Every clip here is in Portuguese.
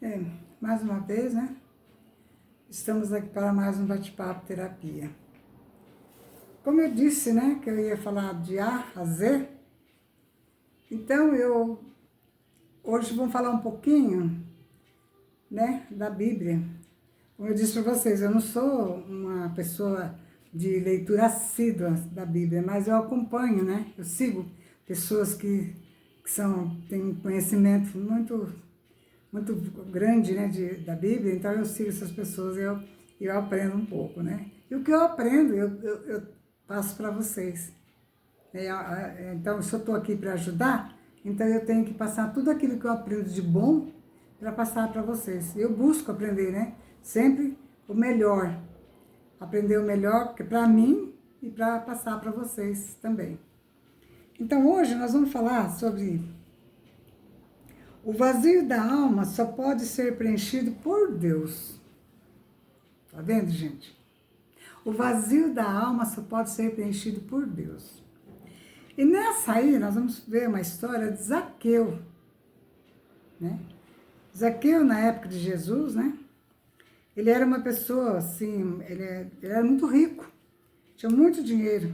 É, mais uma vez, né? Estamos aqui para mais um bate-papo terapia. Como eu disse, né, que eu ia falar de A a Z, então hoje vamos falar um pouquinho, né, da Bíblia. Como eu disse para vocês, eu não sou uma pessoa de leitura assídua da Bíblia, mas eu acompanho, né? Eu sigo pessoas que têm um conhecimento muito grande, né, da Bíblia, então eu sigo essas pessoas e eu aprendo um pouco, né? E o que eu aprendo, eu passo para vocês. Então, se eu estou aqui para ajudar, então eu tenho que passar tudo aquilo que eu aprendo de bom para passar para vocês. Eu busco aprender, né? Sempre o melhor. Aprender o melhor para mim e para passar para vocês também. Então, hoje nós vamos falar sobre o vazio da alma só pode ser preenchido por Deus. Tá vendo, gente? O vazio da alma só pode ser preenchido por Deus. E nessa aí, nós vamos ver uma história de Zaqueu, né? Zaqueu, na época de Jesus, né? Ele era uma pessoa, assim, ele era muito rico, tinha muito dinheiro.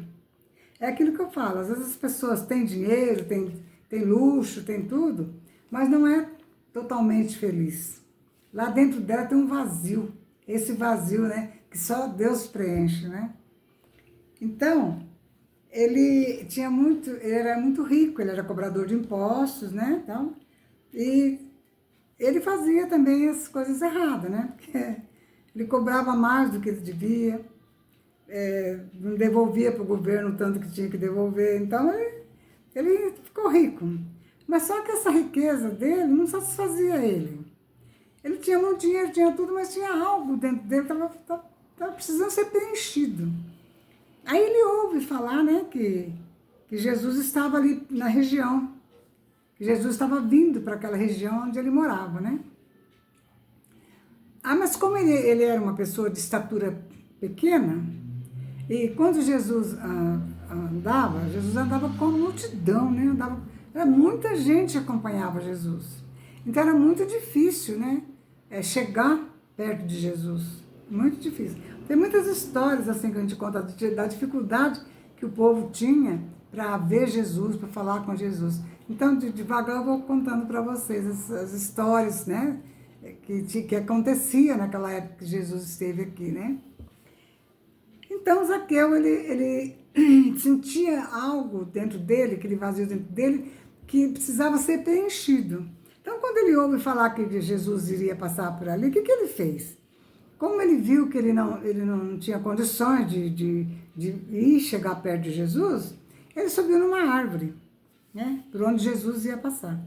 É aquilo que eu falo, às vezes as pessoas têm dinheiro, têm luxo, têm tudo, mas não é totalmente feliz. Lá dentro dela tem um vazio, esse vazio, né, que só Deus preenche, né? Então, ele era muito rico, ele era cobrador de impostos, né, então, e ele fazia também as coisas erradas, né, porque ele cobrava mais do que ele devia, não devolvia para o governo o tanto que tinha que devolver, então ele ficou rico. Mas só que essa riqueza dele não satisfazia ele. Ele tinha muito dinheiro, tinha tudo, mas tinha algo dentro dele que estava precisando ser preenchido. Aí ele ouve falar, né, que Jesus estava ali na região, que Jesus estava vindo para aquela região onde ele morava, né? Mas como ele era uma pessoa de estatura pequena, e quando Jesus andava com a multidão, né? Era muita gente que acompanhava Jesus. Então era muito difícil, né? Chegar perto de Jesus. Muito difícil. Tem muitas histórias assim que a gente conta da dificuldade que o povo tinha para ver Jesus, para falar com Jesus. Então, devagar eu vou contando para vocês as histórias, né? Que acontecia naquela época que Jesus esteve aqui, né? Então, Zaqueu, ele sentia algo dentro dele, aquele vazio dentro dele, que precisava ser preenchido. Então, quando ele ouve falar que Jesus iria passar por ali, o que ele fez? Como ele viu que ele não tinha condições de ir chegar perto de Jesus, ele subiu numa árvore, né, por onde Jesus ia passar.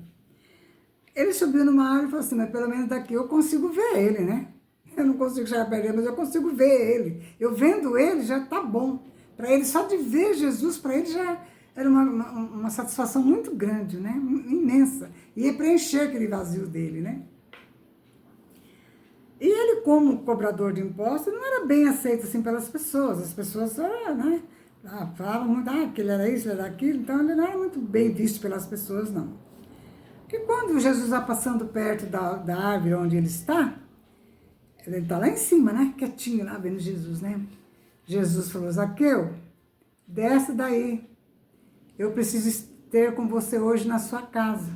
Ele subiu numa árvore e falou assim, mas pelo menos daqui eu consigo ver ele, né? Eu não consigo chegar perto dele, mas eu consigo ver ele. Eu vendo ele já tá bom. Para ele, só de ver Jesus, para ele já era uma satisfação muito grande, né? Imensa. Ia preencher aquele vazio dele, né? E ele, como cobrador de impostos, não era bem aceito assim pelas pessoas. As pessoas, né, falavam muito que ele era isso, ele era aquilo. Então, ele não era muito bem visto pelas pessoas, não. Porque quando Jesus está passando perto da árvore onde ele está lá em cima, né? Quietinho lá, vendo Jesus, né? Jesus falou, Zaqueu, desce daí. Eu preciso ter com você hoje na sua casa.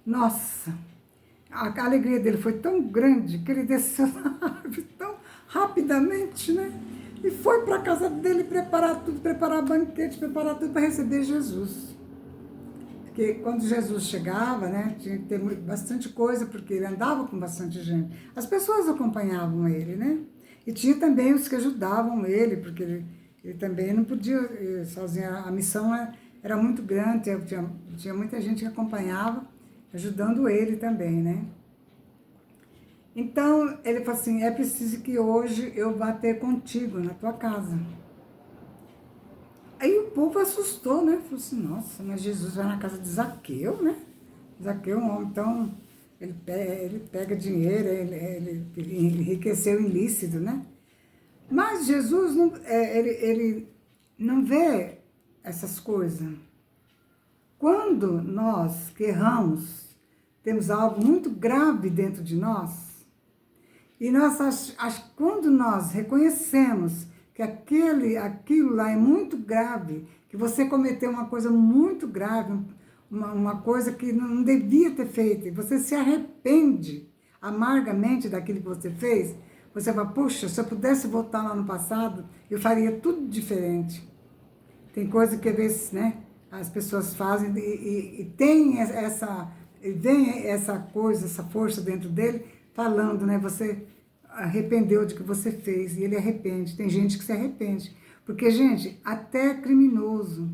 Nossa, a alegria dele foi tão grande que ele desceu da árvore tão rapidamente, né? E foi para a casa dele preparar tudo, preparar banquete, preparar tudo para receber Jesus. Porque quando Jesus chegava, né, tinha que ter bastante coisa, porque ele andava com bastante gente. As pessoas acompanhavam ele, né? E tinha também os que ajudavam ele, porque ele também não podia ir sozinho. A missão era muito grande, tinha muita gente que acompanhava, ajudando ele também, né? Então, ele falou assim, é preciso que hoje eu vá ter contigo na tua casa. Aí o povo assustou, né? Falou assim, nossa, mas Jesus vai na casa de Zaqueu, né? Zaqueu é um homem tão... Ele pega dinheiro, ele enriqueceu ilícito, né? Mas Jesus, ele não vê essas coisas. Quando nós que erramos, temos algo muito grave dentro de nós, e nós, quando nós reconhecemos que aquilo lá é muito grave, que você cometeu uma coisa muito grave, uma coisa que não devia ter feito, e você se arrepende amargamente daquilo que você fez, você fala, puxa, se eu pudesse voltar lá no passado, eu faria tudo diferente. Tem coisa que às vezes, né, as pessoas fazem e tem vem essa coisa, essa força dentro dele, falando, né, você arrependeu de que você fez, e ele arrepende. Tem gente que se arrepende. Porque, gente, até criminoso,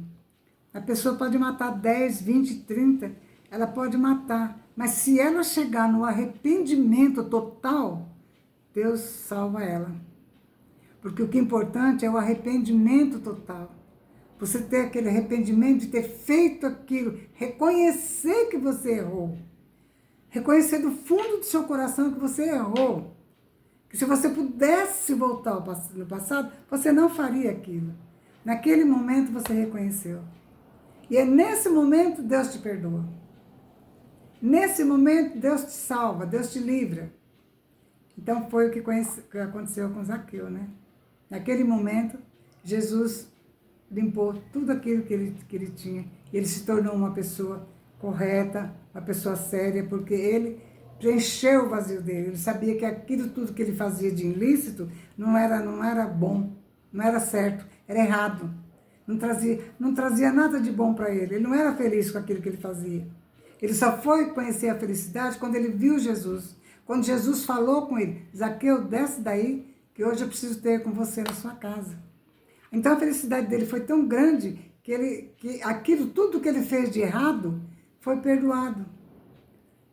a pessoa pode matar 10, 20, 30, ela pode matar. Mas se ela chegar no arrependimento total, Deus salva ela. Porque o que é importante é o arrependimento total. Você ter aquele arrependimento de ter feito aquilo, reconhecer que você errou. Reconhecer do fundo do seu coração que você errou. Que se você pudesse voltar no passado, você não faria aquilo. Naquele momento você reconheceu. E é nesse momento Deus te perdoa. Nesse momento Deus te salva, Deus te livra. Então foi o que aconteceu com Zaqueu, né? Naquele momento, Jesus limpou tudo aquilo que ele tinha. Ele se tornou uma pessoa correta, uma pessoa séria, porque ele preencheu o vazio dele. Ele sabia que aquilo tudo que ele fazia de ilícito não era bom, não era certo, era errado. Não trazia nada de bom para ele. Ele não era feliz com aquilo que ele fazia. Ele só foi conhecer a felicidade quando ele viu Jesus. Quando Jesus falou com ele, Zaqueu, desce daí, que hoje eu preciso ter com você na sua casa. Então a felicidade dele foi tão grande que aquilo, tudo que ele fez de errado, foi perdoado.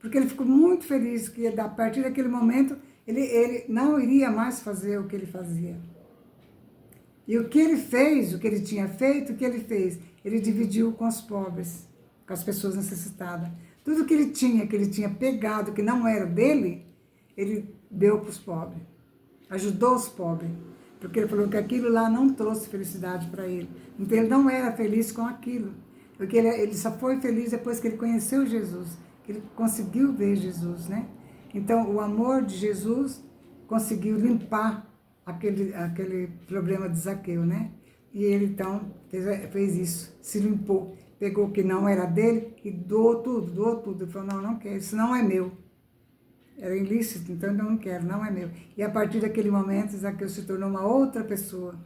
Porque ele ficou muito feliz que a partir daquele momento ele não iria mais fazer o que ele fazia. E o que ele fez, o que ele tinha feito, o que ele fez? Ele dividiu com os pobres, com as pessoas necessitadas. Tudo que ele tinha pegado, que não era dele, ele deu para os pobres. Ajudou os pobres. Porque ele falou que aquilo lá não trouxe felicidade para ele. Então ele não era feliz com aquilo. Porque ele só foi feliz depois que ele conheceu Jesus. Que ele conseguiu ver Jesus, né? Então o amor de Jesus conseguiu limpar aquele problema de Zaqueu, né? E ele então fez isso, se limpou. Pegou o que não era dele e doou tudo. Ele falou, não quero, isso não é meu. Era ilícito, então eu não quero, não é meu. E a partir daquele momento, Zaqueu se tornou uma outra pessoa.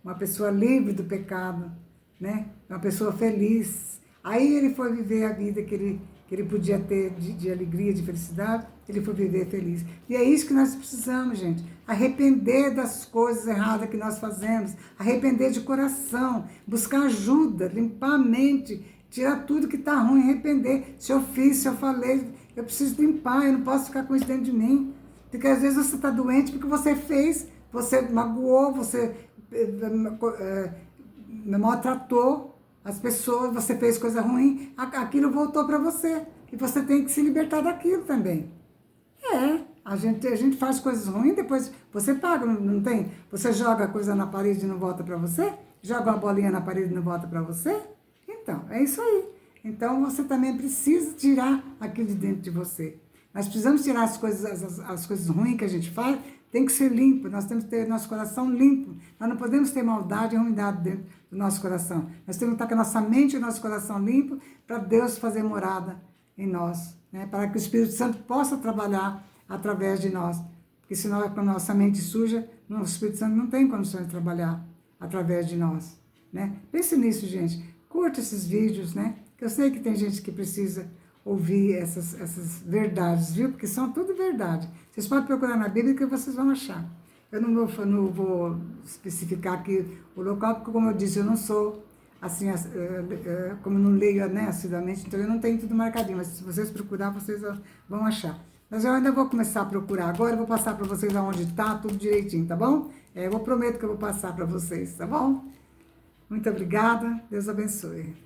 Uma pessoa livre do pecado, né? Uma pessoa feliz. Aí ele foi viver a vida que ele podia ter de alegria, de felicidade. Ele foi viver feliz. E é isso que nós precisamos, gente. Arrepender das coisas erradas que nós fazemos. Arrepender de coração. Buscar ajuda, limpar a mente. Tirar tudo que está ruim, arrepender. Se eu fiz, se eu falei, eu preciso limpar. Eu não posso ficar com isso dentro de mim. Porque às vezes você está doente porque você fez, você magoou, você maltratou as pessoas, você fez coisa ruim, aquilo voltou para você. E você tem que se libertar daquilo também. A gente faz coisas ruins, depois você paga, não tem? Você joga a coisa na parede e não volta para você? Joga uma bolinha na parede e não volta para você? Então, é isso aí. Então, você também precisa tirar aquilo de dentro de você. Nós precisamos tirar as coisas ruins que a gente faz, tem que ser limpo, nós temos que ter nosso coração limpo. Nós não podemos ter maldade e ruindade dentro do nosso coração. Nós temos que estar com a nossa mente e o nosso coração limpo para Deus fazer morada em nós, né? Para que o Espírito Santo possa trabalhar através de nós. Porque senão, com a nossa mente suja, o Espírito Santo não tem condições de trabalhar através de nós, né? Pense nisso, gente. Curta esses vídeos, né? Que eu sei que tem gente que precisa ouvir essas verdades, viu? Porque são tudo verdade. Vocês podem procurar na Bíblia que vocês vão achar. Eu não vou especificar aqui o local, porque, como eu disse, eu não sou, assim, como eu não leio, né, assiduamente, então eu não tenho tudo marcadinho, mas se vocês procurar, vocês vão achar. Mas eu ainda vou começar a procurar agora, eu vou passar para vocês aonde está, tudo direitinho, tá bom? Eu prometo que eu vou passar para vocês, tá bom? Muito obrigada, Deus abençoe.